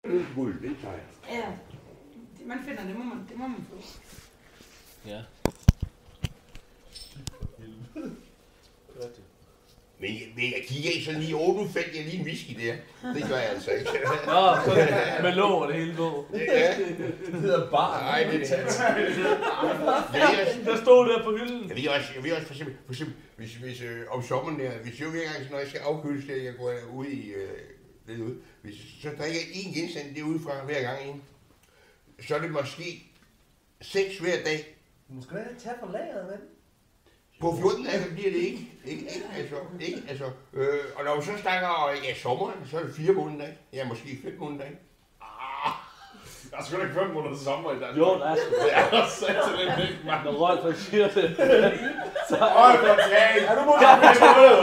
Guld, det tager jeg. Ja, man finder det, må man få. Ja. Men jeg kigger ikke sådan lige, nu fandt jeg lige en whisky der. Det gør jeg altså ikke. Nå, med låg og det hele gå. Ja. Det hedder bar. Nej, det er det. Der stod der på hylden. Jeg ved også for eksempel hvis om sommeren der, hvis jeg hver gang, når jeg skal afkøles der, jeg går ude i lidt ude, hvis så drikker jeg én genstand derudefra hver gang en, så er det måske 6 hver dag. Du må sgu da tage fra lageret, vel? På 14 dage bliver det ikke. Altså, og når vi så snakker sommeren, så er det 4 måneder, ikke? Ja, måske 5 måneder, ikke? Der er sgu da ikke 5 måneder sommer i Danmark. Jo, der er sgu. Jeg har sat til den væk, mand. Når Rolf siger det. Så Øj, for tag! Ja, du må da ikke noget,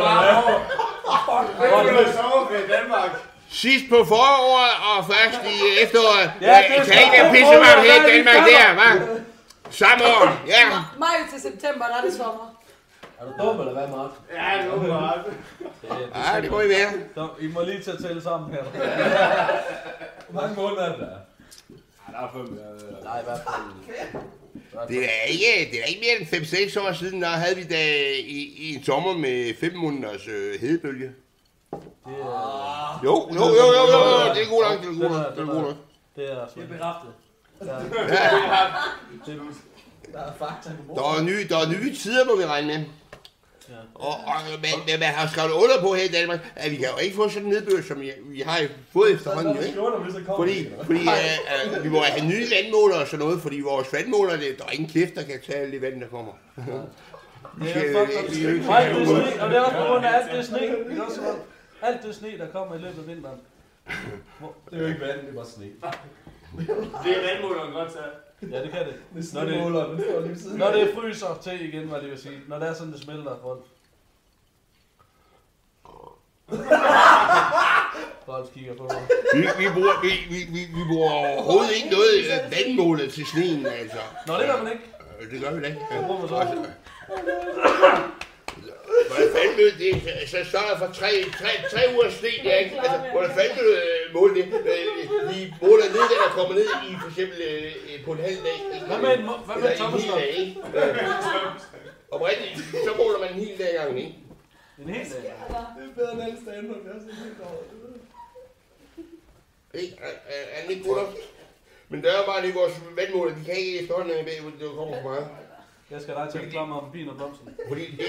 Fuck, det er sommerferie i Danmark. Sidst på foråret og først i efteråret. Ja, det er kan ikke være pissevarmt her i Danmark der, hva'? Samme år, ja. Maj til september, der er det sommer. er du dum eller hvad, Mark? Ja, det er åbenbart. Ja, det må I være. Så, I må lige til at tælle sammen her. Hvor mange måneder er der? Ja, der er 5. Nej, i hvert fald. Det er ikke mere end 5-6 år siden, der havde vi da i en sommer med 5 måneders hedebølge. Jo, det er god nok, det er god nok. Det er bekræftet. Der er fakta på bordet. Der er nye tider, må vi regne med. Ja. Men man har skrevet under på her i Danmark, at vi kan jo ikke få sådan en nedbør, som vi har fået efterhånden. Jo, ikke? Fordi vi må have nye vandmålere og sådan noget, fordi vores vandmålere, der er ingen kæft, der kan tage alt det vand, der kommer. Det er fucking alt det sne, og det er også på grund af alt det sne. Alt det sne, der kommer i løbet af vinteren. Det er jo ikke vand, det er bare sne. Det er vandmåleren godt tage. Ja, det kan det. Det er snemåleren, den står lige ved siden. Når det fryser til igen, hvad det vil sige. Når det er sådan, det smelter, Rolf. Rolf kigger på mig. Vi bruger overhovedet ikke noget vandmålet til sneen, altså. Nå, det gør man ikke. Det gør vi da ikke. Det bruger man så. Hvordan fanden det, så er der for 3 uger sne, der ikke? Altså, hvordan fanden du måle det? Vi måler ned, der kommer ned i for eksempel på en halv dag. Hvad med Thomas? Oprindeligt, så måler man en hel dag i gangen, ikke? En hel dag. Det er bedre end alle steder, det er sådan helt over. Ikke? Er den ikke god nok? Men der er bare det, vores vandmåler, de kan ikke efterhånden, det kommer for meget. Jeg skal dig til at klamme om bilen og blomsten. Fordi det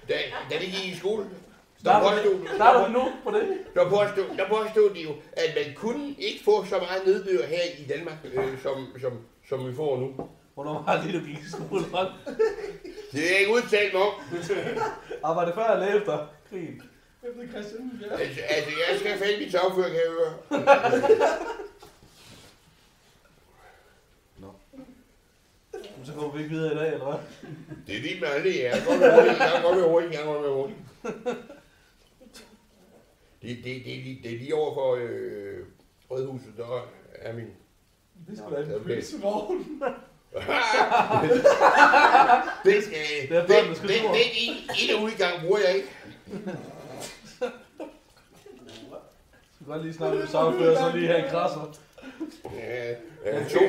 da det gik i skole, Starter du nu på det? der påstod de jo, at man kunne ikke få så meget nedbør her i Danmark, som vi får nu. Hvornår var det, du gik i skole? Det er jeg ikke udtalt mig om. Og var det før eller efter krigen? Efter Christian, ja. Altså, jeg skal fælde mit sagfører, kan jeg høre. Så går vi ikke videre i dag, eller hvad? Det er vildt med alle det, jeg kan godt være hurtigt, Det er lige over for Rødhuset, der er min... Det skulle da en pølsevogn. Det er en af udgangen, bruger jeg ikke. Du kan godt lige snakke med sagfører, så lige have en krasser. Ja, 2.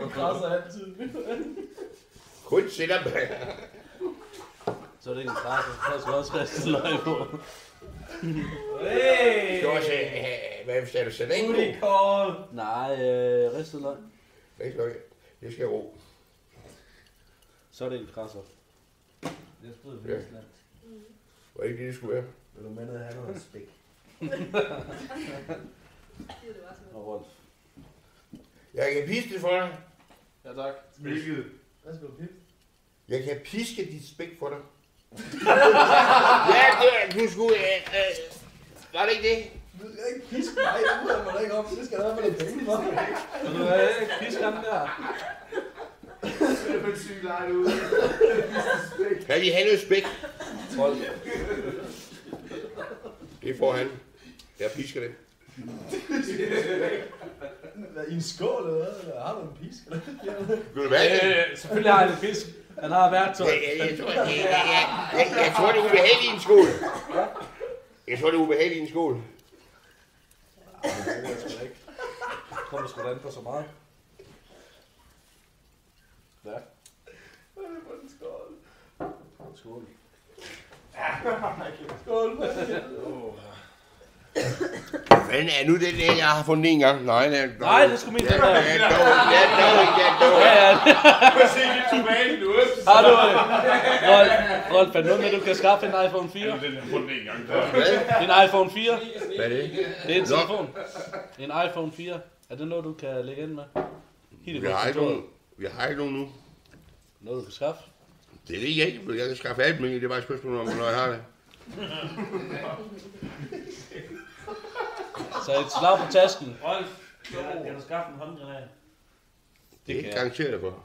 Du krasser altid. Kun selvom... Så er det ikke en krasser, så skal også ristet løg på. Hey! Du også hvad er det sat ind på? Unicorn! Nej, ristet løg. Det skal ro. Så er det en krasser. Det er spredt på Island. Var ikke det skulle være? Vil du med noget have noget spæk? Og Rolf. Jeg kan piske det for dig. Ja, tak. Hvilket? Hvad skal du piske? Jeg kan piske dit spæk for dig. Ja, du skulle... var det ikke det? Du skal ikke piske mig, jeg bryder mig da ikke om. Det skal der være med noget penge for. Og du er ikke pisk ham der. Det er vel sygt lejt ude. Kan vi have noget spæk? Rolf. Det får han. Jeg pisker det. I en skål eller hvad? Eller har du en pisk? Vil du være det? Selvfølgelig har han en pisk. Han har værktøj. Jeg tror, det er ubehageligt i en skål. Jeg tror, det er ubehageligt i en skål. kommer sgu da an på så meget. Ja. Skål. Skål, mand. Hvad fanden er nu den der, jeg har fundet en gang? Nej, det er dog. Nej, det er sgu min den der. Det er dog. Ja. Prøv at se lidt tomaten nu. Har du, Rolf, er det noget med, at du kan skaffe en iPhone 4? Den har fundet en gang. Hvad? En iPhone 4? Hvad er det? Det er en telefon. En iPhone 4. Er det noget, du kan lægge ind med? Vi har ikke nogen nu. Noget, du kan skaffe? Det ved jeg ikke. Jeg kan skaffe alt muligt. Det er bare et spørgsmål om, hvornår jeg har det. Så et slag på tasken. Rolf, kan du skaffe en håndgranat? Det kan jeg garantere dig for.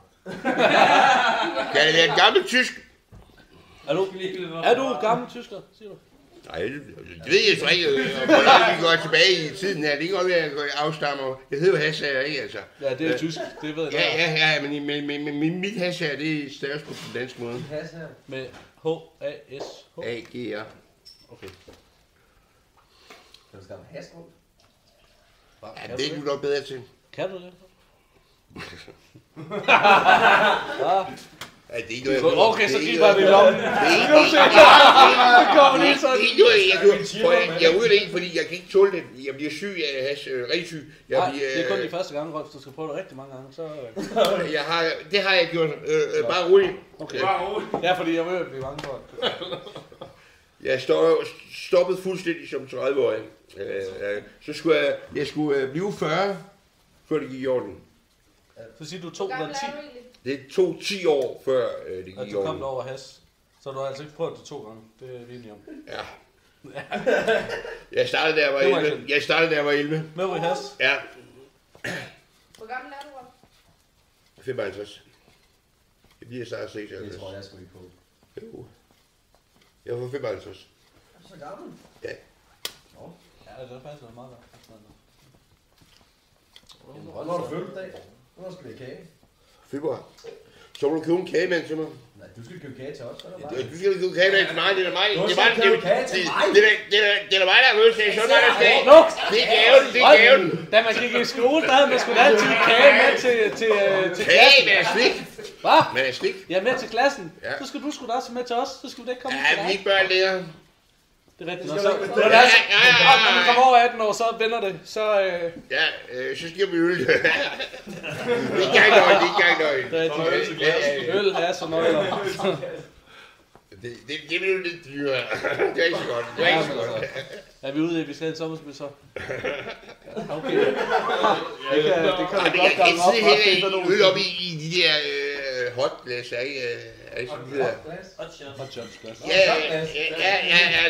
Kan det være et gammelt tysk? Er du gammel tysker, siger du? Nej, det ved jeg så ikke. Hvornår vi går tilbage i tiden her. Det kan godt være, at jeg afstammer. Jeg hedder Hassager, ikke altså? Ja, det er tysk. Det ved jeg. Ja, men mit Hassager, det er stadig på den danske måde. Med H-A-S-H. A-G-R. Okay. Kan du skaffe hasgrund? Ja, det er du nok bedre til. Kan du det? Ja, det er ikke noget, Okay, så giv mig det i lommen. Det jeg ryger det ikke, fordi jeg kan ikke tåle det. Jeg bliver syg af hash, rigtig syg. Nej, det er kun de første gange, Rolf. Du skal prøve det rigtig mange gange. Så... Det har jeg gjort. Bare roligt. Okay. Ja, fordi jeg vil blive mange for det. Jeg stoppede fuldstændig som 30-årig. Så skulle jeg skulle blive 40, før det gik i orden. Så siger du 210. Det tog 10 år, før det gik At i du kom orden. over has. Så du har altså ikke prøvet det 2 gange. Det er vi enige om. Ja. Jeg startede, da jeg var 11. Med i has. Ja, Hvor gammel er du, Rolf? 55. Jeg bliver snart 6 år. Det tror jeg sgu ikke på. Jo. Jeg var 55. Er du så gammel? Ja. Ja, det er faktisk noget meget godt. Hvornår har du fødselsdag? Hvornår skal vi have kage? Februar. Så må du købe en kagemand til mig. Nej, du skal købe kage til os. Så er det Ja, bare. du skal købe kagemand til mig. Det er mig. Du Det er skal mig. købe kage til mig. Det er mig, der har fødselsdag. Så er det mig, der skal. Nå! Det er gaven. Det er gaven. Da man gik i skole, der havde man sgu da altid kage med til Kage klassen. med slik. Hvad? Med slik. Ja, med til klassen. Ja. Så skal du sgu da også med til os. Så skal vi da ikke komme Ja, til vi dig. ikke børn lærer. Det er rigtigt. Det Nå, skal så, du ikke når bestemme. man kommer over 18 år, så vender det. Så Ja, så skal vi øl. Det er ikke engang nøje. Det er ikke engang nøje. øl, has og nøgler. Det bliver jo lidt dyrere. Det er ikke så godt. Det er ikke så godt. Er vi ude i, vi skal have en sommerspil så? Okay. Det kan Jeg du godt kan gange op. sidde her i øl op i de der hotglas, ikke? Er det sådan det der? Hot shot. Hot shots, glas. Ja,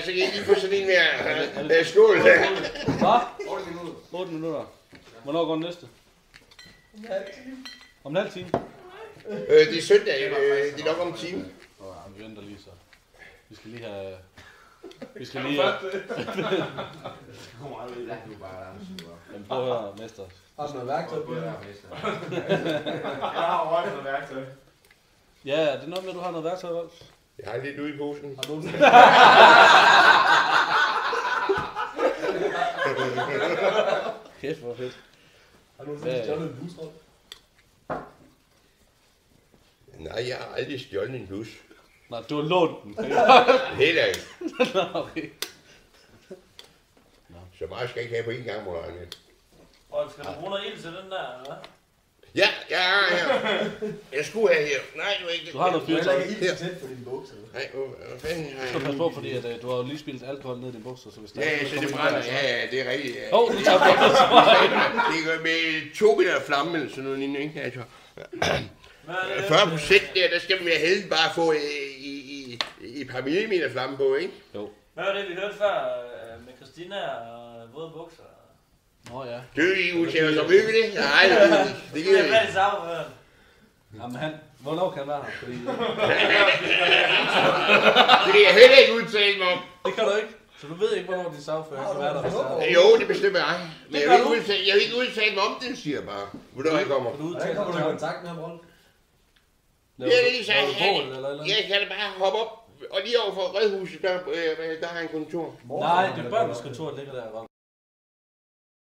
så kan jeg lige få sådan en mere. Skål. Hvad? 8 minutter. Hvornår går den næste? Om en halv time. Det er søndag. Det er nok om en time. Vi venter lige så. Vi skal lige have... Vi skal lige have... Jamen, prøv at høre, mester. Har du noget værktøj på? Jeg har røget noget værktøj. Ja, det er noget med, at du har noget værktøj, Rolf. Jeg har lidt ude i posen. Har du den? Kæft, hvor fedt. Har du nogensinde stjålet en bus, Rolf? Nej, jeg har aldrig stjålet en bus. Nej, du har lånt den. Heller ikke. Nå, okay. Så meget skal jeg ikke have på en gang, mor. Rolf, skal du bruge noget ild til den der, eller hvad? Ja. Jeg skulle have her. Nej, du er ikke. Du har noget Du har fyrtøj. ikke helt tæt på din bukser. Nej, hvad fanden har Du skal passe på, fordi at, du har jo lige spillet alkohol ned i din bukser, så hvis der Ja, så det brænder. Ja, det er rigtigt. Ja. Åh, du tager på Det går med 2 meter flamme eller sådan noget lignende, ikke? Altså, Hvad er det? 40% der skal man være heldig bare få et par millimeter flamme på, ikke? Jo. Hvad var det, vi hørte før med Christina og våde bukser? Nå ja. Det er jo ikke udtaler som ikke det? Nej, det gider vi ikke. Det gider vi Det er ikke. færdigt sagføren. Jamen han... Hvornår kan han være her? Fordi... Det kan jeg heller ikke udtale mig om. Det kan du ikke. Så du ved ikke, hvornår din sagfører kan være der, hvis der er. Jo, det bestemmer jeg. Men jeg vil ikke udtale mig om det, siger jeg bare. Hvornår jeg kommer. Kan du Hvordan udtale kommer du i dig? kontakt med ham, Rolf? Det er det, så Laver du bål eller eller? jeg kan da bare hoppe op. Og lige over for Redhuset, der har jeg en kontor. Nej, det er børnenes kontor, der ligger der.